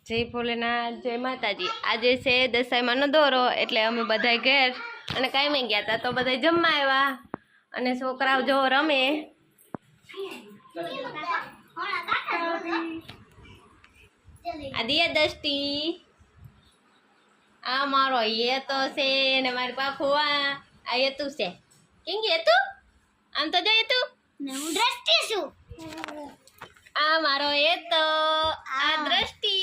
જય ભોલેનાથ, જય માતાજી। આજે છે દશામાનો દોરો એટલે અમે બધા ઘેર અને કાંઈ ગયા હતા તો બધા જમવા આવ્યા અને છોકરાઓ જો રમે। આ દિયા દષ્ટી આ મારો એ તો છે ને મારી પાખું આ એ તું છે કેમ કે તું આમ તો જોઈએ તું ને હું દ્રષ્ટિ છું। આ મારો એ તો આ દ્રષ્ટિ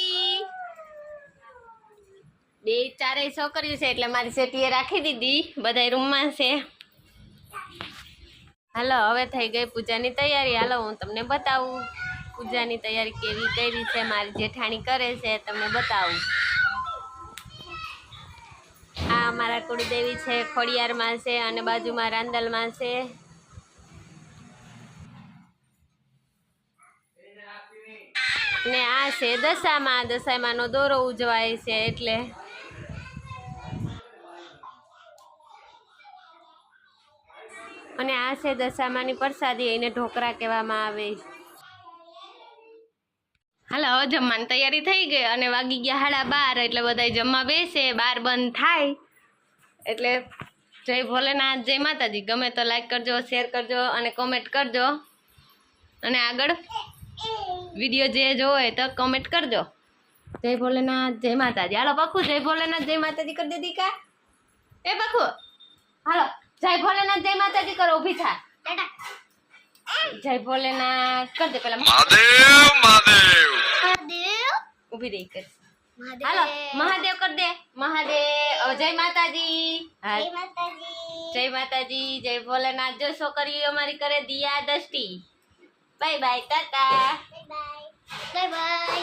બે ચારેય છોકરીઓ છે એટલે મારી સેટીએ રાખી દીધી બધા રૂમમાં છે। હાલો હવે થઈ ગઈ પૂજાની તૈયારી। હાલો હું તમને બતાવું પૂજાની તૈયારી કેવી કરી છે મારી જેઠાણી કરે છે તમને બતાવું। આ અમારા કુળદેવી છે ખોડિયારમાં છે અને બાજુમાં રાંદલમાં છે। ને આ છે દશામાનો દોરો ઉજવાય છે એટલે અને આ છે દશામાની પ્રસાદી એને ઢોકરા કહેવામાં આવે। હાલો હવે જમવાની તૈયારી થઈ ગઈ અને વાગી ગયા 12:30 એટલે બધા જમવા બેસે। 12 બંધ થાય એટલે જય ભોલેનાથ, જય માતાજી। ગમે તો લાઈક કરજો, શેર કરજો અને કોમેન્ટ કરજો અને આગળ વિડીયો જે જોવે તો કમેન્ટ કરજો। જય ભોલેનાથ, જય માતાજી। હાલો પખુ જય ભોલેનાથ, જય માતાજી કરી દીધી કા? એ પખુ હાલો જય ભોલેનાથ, જય માતાજી કરો, ઊભી થા। જય ભોલેનાથ કરજે પેલા મહાદેવ ઊભી રહી કર। હાલો મહાદેવ કર દે, મહાદેવ। જય માતાજી, જય માતાજી, જય ભોલેનાથ। જો છોકરીઓ અમારી કરે દિયા દષ્ટી। Bye bye, tata, bye by.